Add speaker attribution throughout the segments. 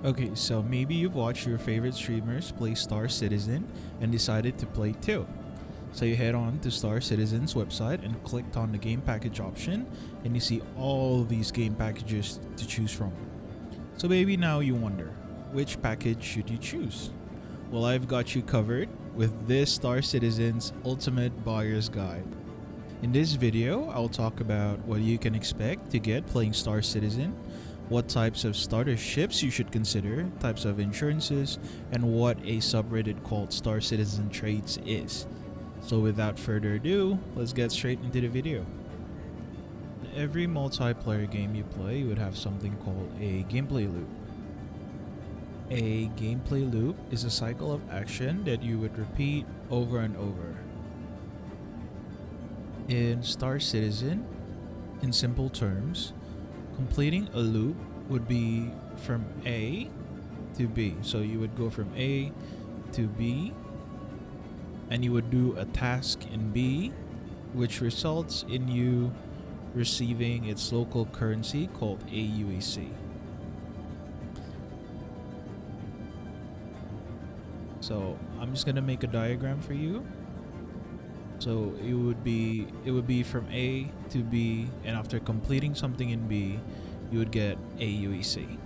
Speaker 1: Okay, so maybe you've watched your favorite streamers play Star Citizen and decided to play too. So you head on to Star Citizen's website and clicked on the game package option, and you see all these game packages to choose from. So maybe now you wonder, which package should you choose? Well, I've got you covered with this Star Citizen's Ultimate Buyer's Guide. In this video, I'll talk about what you can expect to get playing Star Citizen, what types of starter ships you should consider, types of insurances, and what a subreddit called Star Citizen Trades is. So without further ado, let's get straight into the video. In every multiplayer game you play would have something called a gameplay loop. A gameplay loop is a cycle of action that you would repeat over and over. In Star Citizen, in simple terms, completing a loop would be from A to B. So you would go from A to B and you would do a task in B, which results in you receiving its local currency called AUAC. So I'm just gonna make a diagram for you. So it would be from A to B, and after completing something in B, you would get AUEC.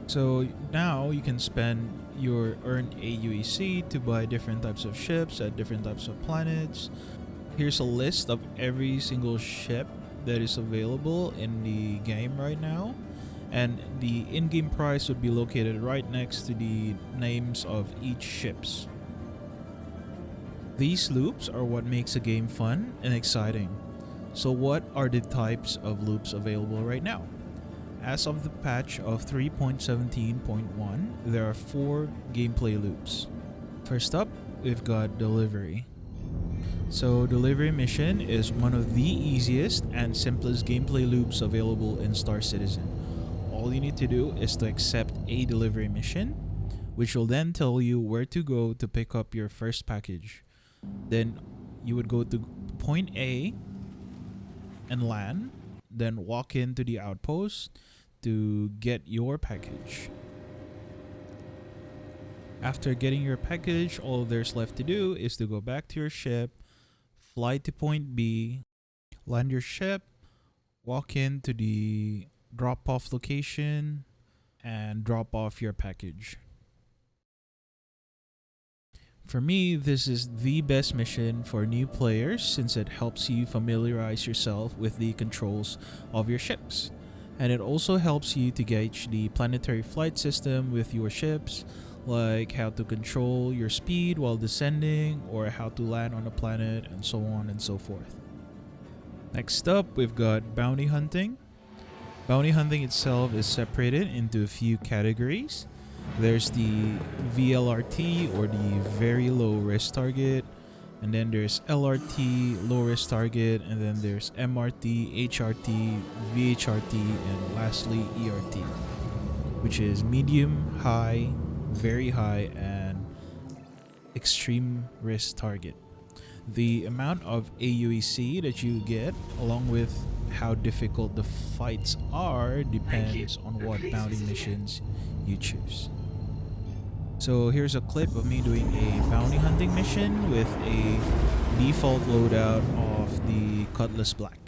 Speaker 1: So now you can spend your earned AUEC to buy different types of ships at different types of planets. Here's a list of every single ship that is available in the game right now, and the in-game price would be located right next to the names of each ships. These loops are what makes a game fun and exciting. So what are the types of loops available right now? As of the patch of 3.17.1, there are 4 gameplay loops. First up, we've got delivery. So delivery mission is one of the easiest and simplest gameplay loops available in Star Citizen. All you need to do is to accept a delivery mission, which will then tell you where to go to pick up your first package. Then you would go to point A and land, then walk into the outpost to get your package. After getting your package, all there's left to do is to go back to your ship, fly to point B, land your ship, walk into the drop-off location, and drop off your package. For me, this is the best mission for new players since it helps you familiarize yourself with the controls of your ships. And it also helps you to gauge the planetary flight system with your ships, like how to control your speed while descending or how to land on a planet and so on and so forth. Next up, we've got bounty hunting. Bounty hunting itself is separated into a few categories. There's the VLRT or the very low risk target, and then there's LRT, low risk target, and then there's MRT, HRT, VHRT, and lastly ERT, which is medium, high, very high, and extreme risk target. The amount of AUEC that you get, along with how difficult the fights are, depends on what bounty missions you choose. So here's a clip of me doing a bounty hunting mission with a default loadout of the Cutlass Black.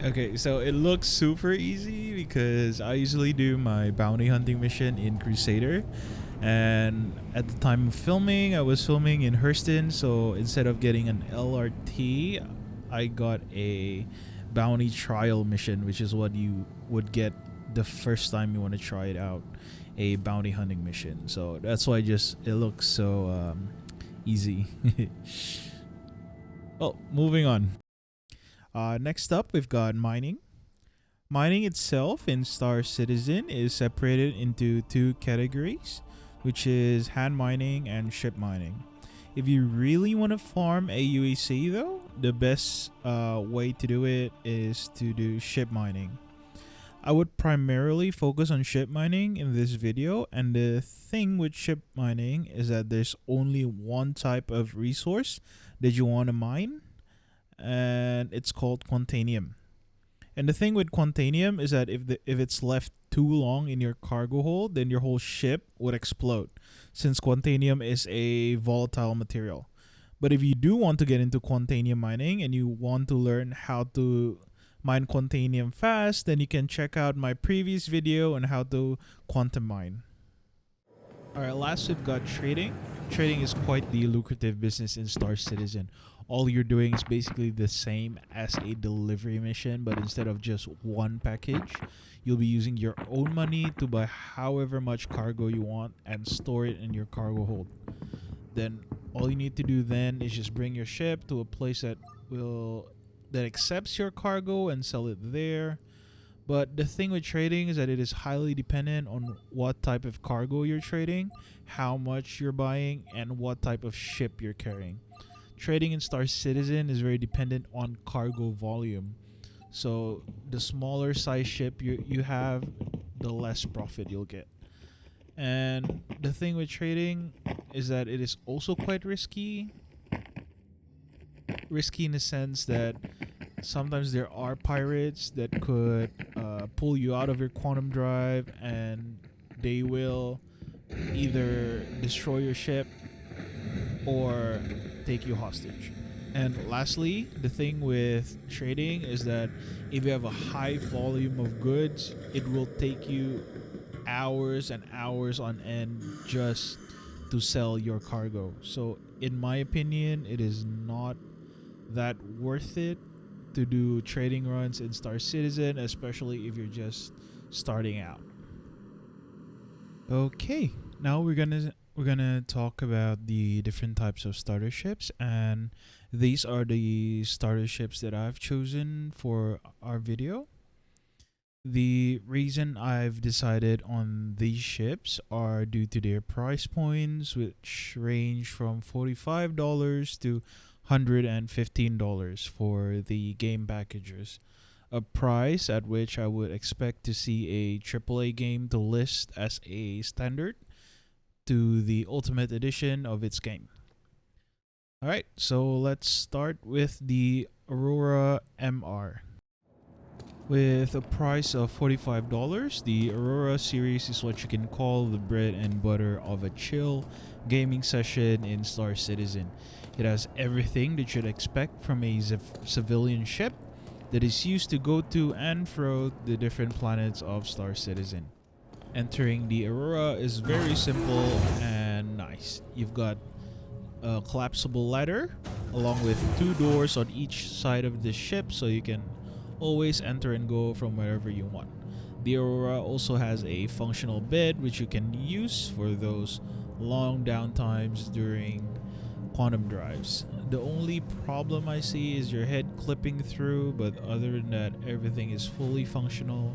Speaker 1: Okay, so it looks super easy because I usually do my bounty hunting mission in Crusader, and at the time of filming, I was filming in Hurston, so instead of getting an LRT, I got a bounty trial mission, which is what you would get the first time you want to try it out, a bounty hunting mission. So that's why it looks so easy. Well, moving on. Next up, we've got mining. Mining itself in Star Citizen is separated into 2 categories, which is hand mining and ship mining. If you really want to farm AUEC though, the best way to do it is to do ship mining. I would primarily focus on ship mining in this video, and the thing with ship mining is that there's only one type of resource that you want to mine, and it's called quantanium. And the thing with quantanium is that if it's left too long in your cargo hold, then your whole ship would explode, since quantanium is a volatile material. But if you do want to get into quantanium mining and you want to learn how to mine quantanium fast, then you can check out my previous video on how to quantum mine. Alright, last we've got trading. Trading is quite the lucrative business in Star Citizen. All you're doing is basically the same as a delivery mission, but instead of just one package, you'll be using your own money to buy however much cargo you want and store it in your cargo hold. Then all you need to do then is just bring your ship to a place that accepts your cargo and sell it there. But the thing with trading is that it is highly dependent on what type of cargo you're trading, how much you're buying, and what type of ship you're carrying. Trading in Star Citizen is very dependent on cargo volume. So the smaller size ship you have, the less profit you'll get. And the thing with trading is that it is also quite risky. Risky in the sense that sometimes there are pirates that could pull you out of your quantum drive, and they will either destroy your ship or take you hostage. And lastly, the thing with trading is that if you have a high volume of goods, it will take you hours and hours on end just to sell your cargo. So in my opinion, it is not that worth it to do trading runs in Star Citizen, especially if you're just starting out. Okay, now we're gonna talk about the different types of starter ships, and these are the starter ships that I've chosen for our video. The reason I've decided on these ships are due to their price points, which range from $45 to $115 for the game packages, a price at which I would expect to see a AAA game to list as a standard to the Ultimate Edition of its game. Alright, so let's start with the Aurora MR. With a price of $45, the Aurora series is what you can call the bread and butter of a chill gaming session in Star Citizen. It has everything that you'd expect from a civilian ship that is used to go to and fro the different planets of Star Citizen. Entering the Aurora is very simple and nice. You've got a collapsible ladder along with 2 doors on each side of the ship, so you can always enter and go from wherever you want. The Aurora also has a functional bed which you can use for those long downtimes during quantum drives. The only problem I see is your head clipping through, but other than that, everything is fully functional.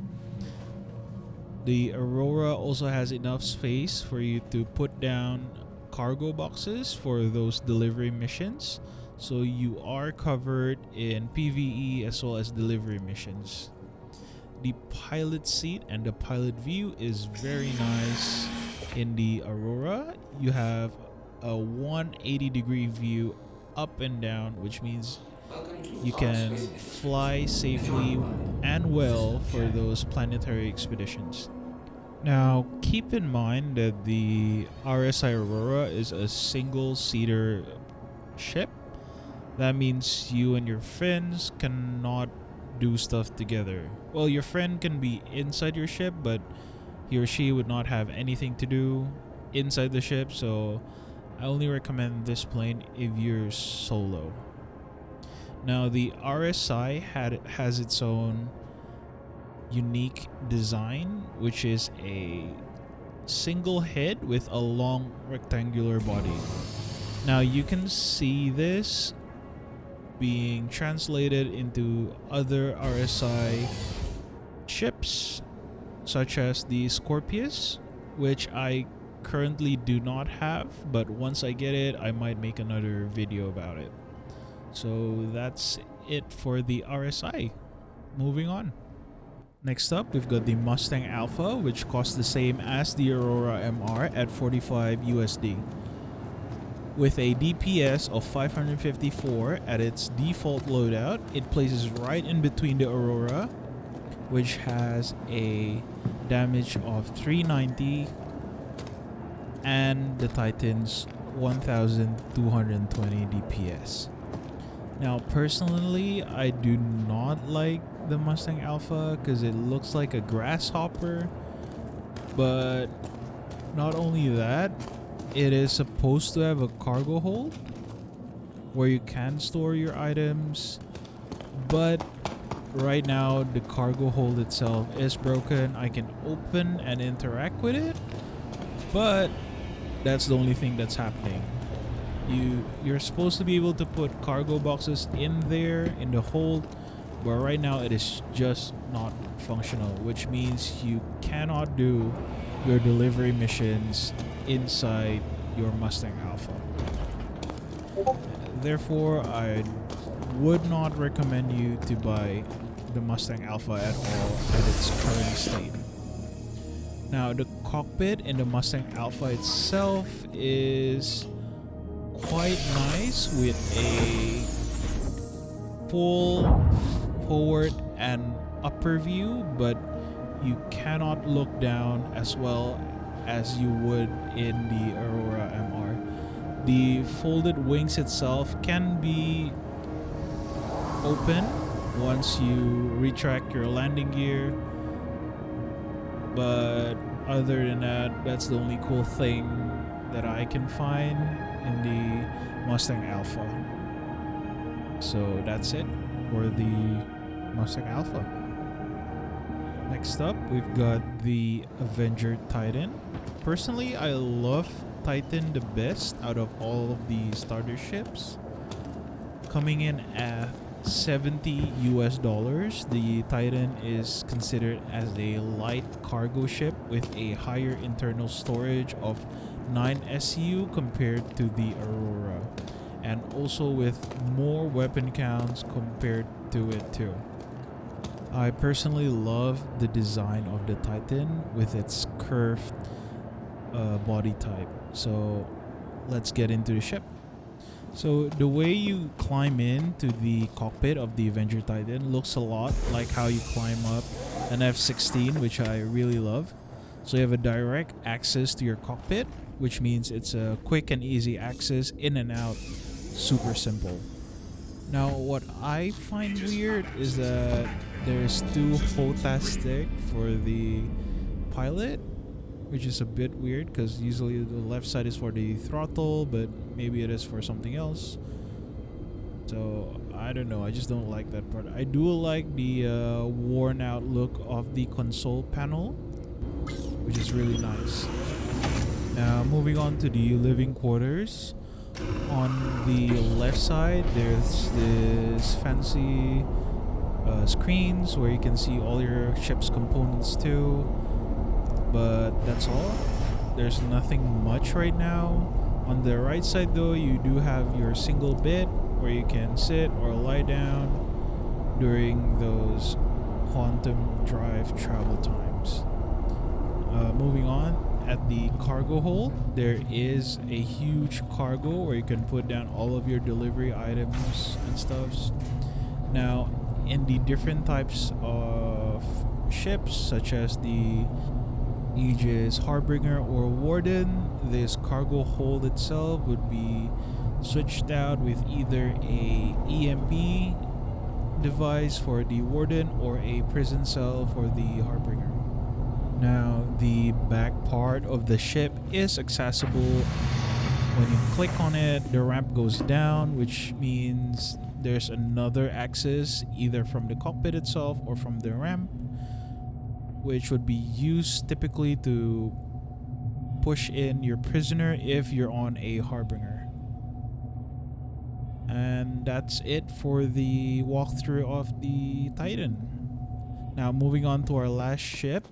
Speaker 1: The Aurora also has enough space for you to put down cargo boxes for those delivery missions, so you are covered in PvE as well as delivery missions. The pilot seat and the pilot view is very nice. In the Aurora, you have a 180-degree view up and down, which means you can fly safely and well for those planetary expeditions. Now, keep in mind that the RSI Aurora is a single-seater ship. That means you and your friends cannot do stuff together. Well, your friend can be inside your ship, but he or she would not have anything to do inside the ship, so I only recommend this plane if you're solo. Now, the RSI has its own unique design, which is a single head with a long rectangular body. Now, you can see this being translated into other RSI ships, such as the Scorpius, which I currently do not have, but once I get it, I might make another video about it. So that's it for the RSI. Moving on. Next up, we've got the Mustang Alpha, which costs the same as the Aurora MR at 45 USD. With a DPS of 554 at its default loadout, it places right in between the Aurora, which has a damage of 390, and the Titan's 1220 DPS. Now, personally, I do not like the Mustang Alpha because it looks like a grasshopper, but not only that, it is supposed to have a cargo hold where you can store your items, but right now the cargo hold itself is broken. I can open and interact with it, but that's the only thing that's happening. You're supposed to be able to put cargo boxes in there in the hold, but right now it is just not functional, which means you cannot do your delivery missions inside your Mustang Alpha. Therefore, I would not recommend you to buy the Mustang Alpha at all at its current state. Now, the cockpit in the Mustang Alpha itself is quite nice with a full forward and upper view, but you cannot look down as well as you would in the Aurora MR. The folded wings itself can be open once you retract your landing gear, but other than that, that's the only cool thing that I can find in the Mustang Alpha. So that's it for the Mustang Alpha. Next up, we've got the Avenger Titan. Personally, I love Titan the best out of all of the starter ships. Coming in at $70 US, the Titan is considered as a light cargo ship with a higher internal storage of 9 SU compared to the Aurora, and also with more weapon counts compared to it too. I personally love the design of the Titan with its curved body type. So let's get into the ship. So the way you climb into the cockpit of the Avenger Titan looks a lot like how you climb up an F-16, which I really love. So you have a direct access to your cockpit, which means it's a quick and easy access in and out, super simple. Now what I find weird is that there's 2 HOTAS stick for the pilot, which is a bit weird because usually the left side is for the throttle, but maybe it is for something else. So I don't know, I just don't like that part. I do like the worn out look of the console panel, which is really nice. Now moving on to the living quarters. On the left side there's this fancy screens where you can see all your ship's components too, but that's all. There's nothing much right now. On the right side though, you do have your single bed where you can sit or lie down during those quantum drive travel times. Moving on, at the cargo hold there is a huge cargo where you can put down all of your delivery items and stuffs. Now in the different types of ships such as the Aegis, Harbinger, or Warden, this cargo hold itself would be switched out with either a EMP device for the Warden or a prison cell for the Harbinger. Now the back part of the ship is accessible. When you click on it, the ramp goes down, which means there's another access either from the cockpit itself or from the ramp, which would be used typically to push in your prisoner if you're on a Harbinger. And that's it for the walkthrough of the Titan. Now moving on to our last ship,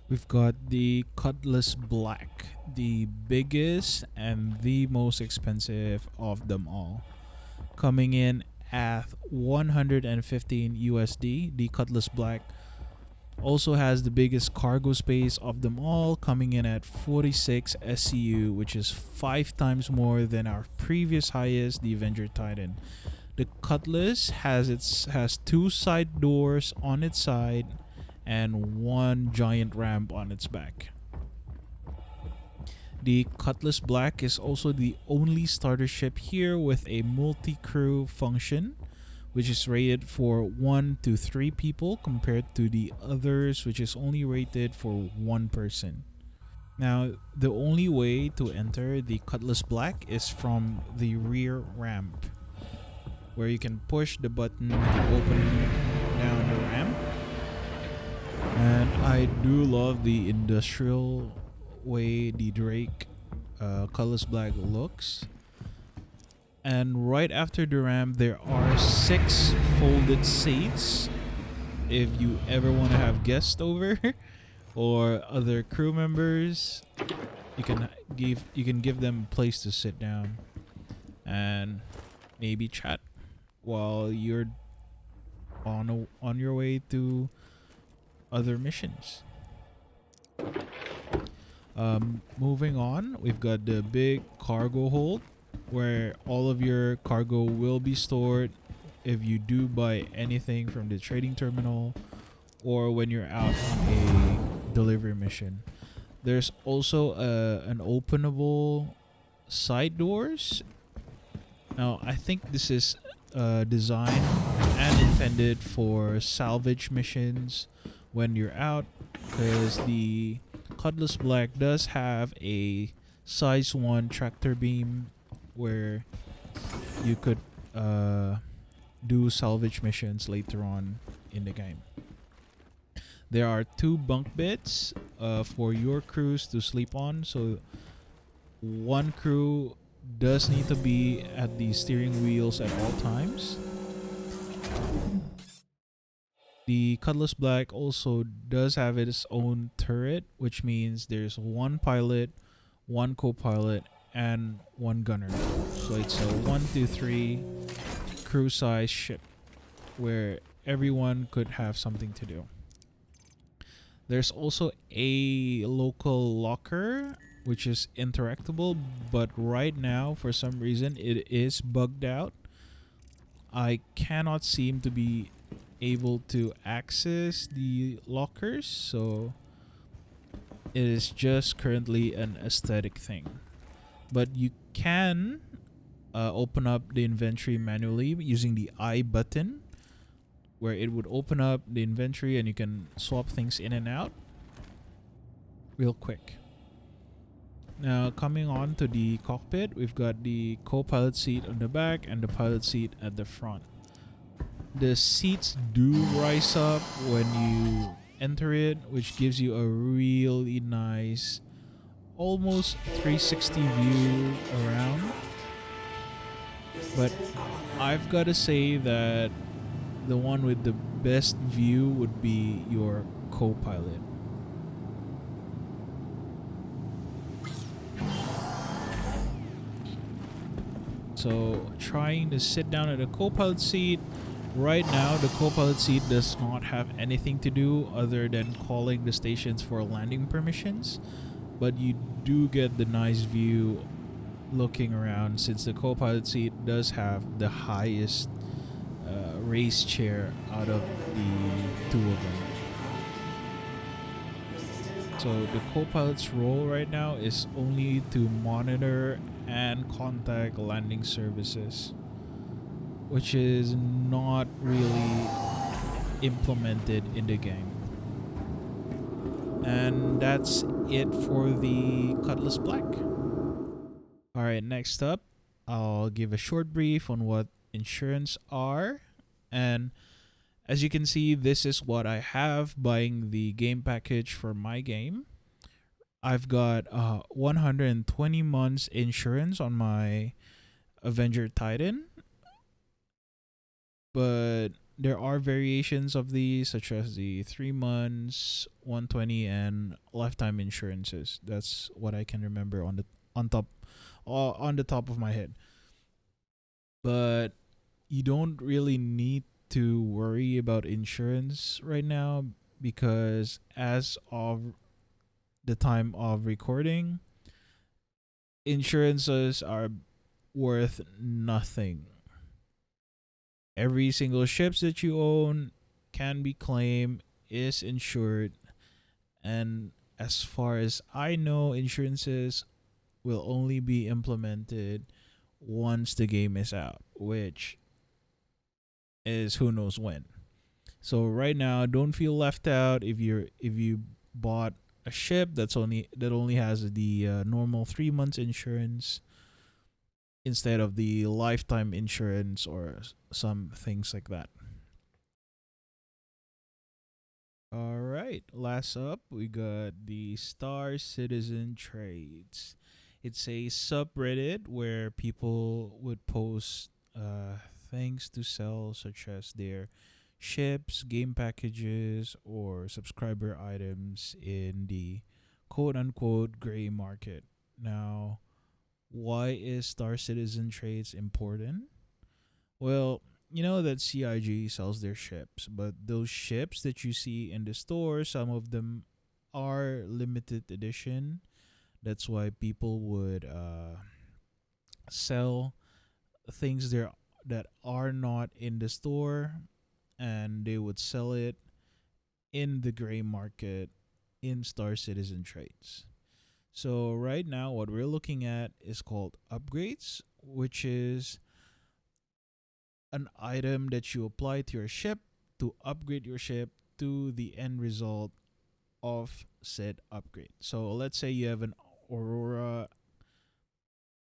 Speaker 1: we've got the Cutlass Black, the biggest and the most expensive of them all. Coming in at 115 USD, the Cutlass Black Also has the biggest cargo space of them all, coming in at 46 SCU, which is 5 times more than our previous highest, the Avenger Titan. The Cutlass has 2 side doors on its side and 1 giant ramp on its back. The Cutlass Black is also the only starter ship here with a multi-crew function, which is rated for 1 to 3 people compared to the others, which is only rated for 1 person. Now, the only way to enter the Cutlass Black is from the rear ramp, where you can push the button to open down the ramp. And I do love the industrial way the Drake Cutlass Black looks. And right after the ramp, there are 6 folded seats if you ever want to have guests over or other crew members. You can give them a place to sit down and maybe chat while you're on your way to other missions. Moving on, we've got the big cargo hold where all of your cargo will be stored if you do buy anything from the trading terminal or when you're out on a delivery mission. There's also an openable side doors. Now, I think this is designed and intended for salvage missions when you're out, because the Cutlass Black does have a size 1 tractor beam where you could do salvage missions later on in the game. There are 2 bunk beds for your crews to sleep on, so 1 crew does need to be at the steering wheels at all times. The Cutlass Black also does have its own turret, which means there's 1 pilot, 1 co-pilot, and 1 gunner. So it's a 1 to 3 crew size ship where everyone could have something to do. There's also a local locker which is interactable, but right now for some reason it is bugged out. I cannot seem to be able to access the lockers, so it is just currently an aesthetic thing. But you can open up the inventory manually using the I button, where it would open up the inventory and you can swap things in and out real quick. Now, coming on to the cockpit, we've got the co-pilot seat on the back and the pilot seat at the front. The seats do rise up when you enter it, which gives you a really nice, almost 360 view around. But I've got to say that the one with the best view would be your co-pilot. So trying to sit down at a co-pilot seat, right now the co-pilot seat does not have anything to do other than calling the stations for landing permissions, but you do get the nice view looking around since the co-pilot seat does have the highest race chair out of the 2 of them. So the co-pilot's role right now is only to monitor and contact landing services, which is not really implemented in the game. And that's it for the Cutlass Black. Alright, next up, I'll give a short brief on what insurance are. And as you can see, this is what I have buying the game package for my game. I've got 120 months insurance on my Avenger Titan. But there are variations of these, such as the 3 months, 120, and lifetime insurances. That's what I can remember on the top of my head. But you don't really need to worry about insurance right now, because as of the time of recording, insurances are worth nothing. Every single ships that you own can be claimed, is insured, and as far as I know, insurances will only be implemented once the game is out, which is who knows when. So right now, don't feel left out if you bought a ship that only has the normal 3 months insurance instead of the lifetime insurance or some things like that. All right, last up, we got the Star Citizen trades. It's a subreddit where people would post things to sell, such as their ships, game packages, or subscriber items in the quote unquote gray market. Now, why is Star Citizen trades important? Well, you know that CIG sells their ships, but those ships that you see in the store, some of them are limited edition. That's why people would sell things there that are not in the store, and they would sell it in the gray market in Star Citizen trades. So right now what we're looking at is called upgrades, which is an item that you apply to your ship to upgrade your ship to the end result of said upgrade. So let's say you have an Aurora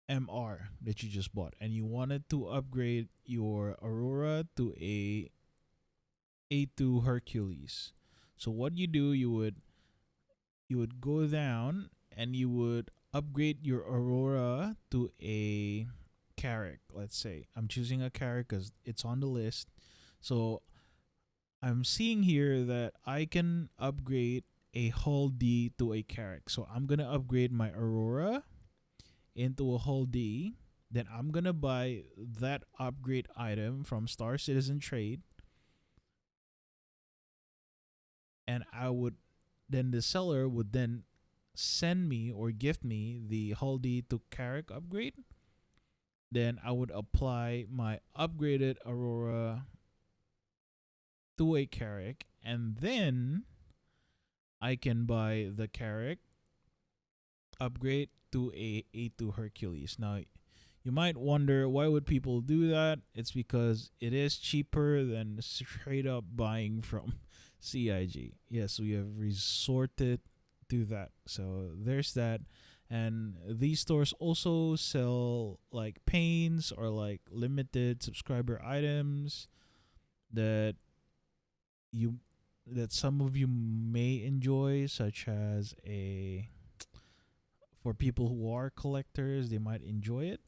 Speaker 1: MR that you just bought and you wanted to upgrade your Aurora to a A2 Hercules. So what you do, you would go down and you would upgrade your Aurora to a Carrack. Let's say I'm choosing a Carrack because it's on the list. So I'm seeing here that I can upgrade a Hull D to a Carrack. So I'm gonna upgrade my Aurora into a Hull D. Then I'm gonna buy that upgrade item from Star Citizen Trade, and I would then the seller would then send me or gift me the Hull D to Carrack upgrade. Then I would apply my upgraded Aurora to a Carrack, and then I can buy the Carrack upgrade to a A2 Hercules. Now, you might wonder why would people do that? It's because it is cheaper than straight up buying from CIG. Yes, we have resorted to that. So there's that. And these stores also sell like paints or like limited subscriber items that you that some of you may enjoy, such as a for people who are collectors, they might enjoy it.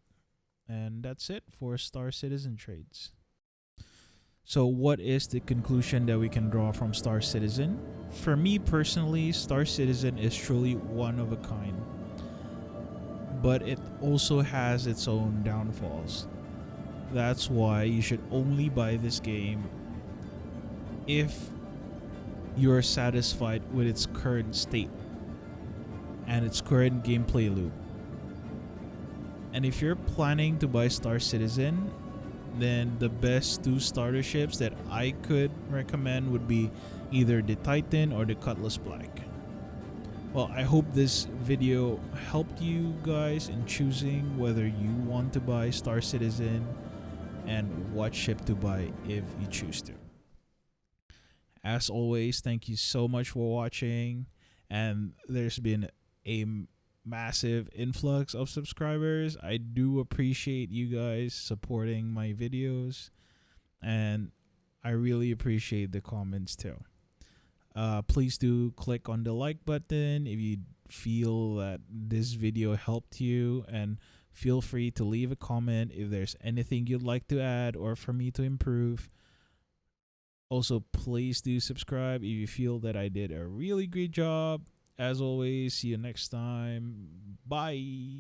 Speaker 1: And that's it for Star Citizen trades. So, what is the conclusion that we can draw from Star Citizen? For me personally, Star Citizen is truly one of a kind, but it also has its own downfalls. That's why you should only buy this game if you're satisfied with its current state and its current gameplay loop. And if you're planning to buy Star Citizen, then the best two starter ships that I could recommend would be either the Titan or the Cutlass Black. Well, I hope this video helped you guys in choosing whether you want to buy Star Citizen and what ship to buy if you choose to. As always, thank you so much for watching, and there's been a massive influx of subscribers. I do appreciate you guys supporting my videos, and I really appreciate the comments too. Please do click on the like button if you feel that this video helped you, and feel free to leave a comment if there's anything you'd like to add or for me to improve. Also, please do subscribe if you feel that I did a really great job. As always, see you next time. Bye.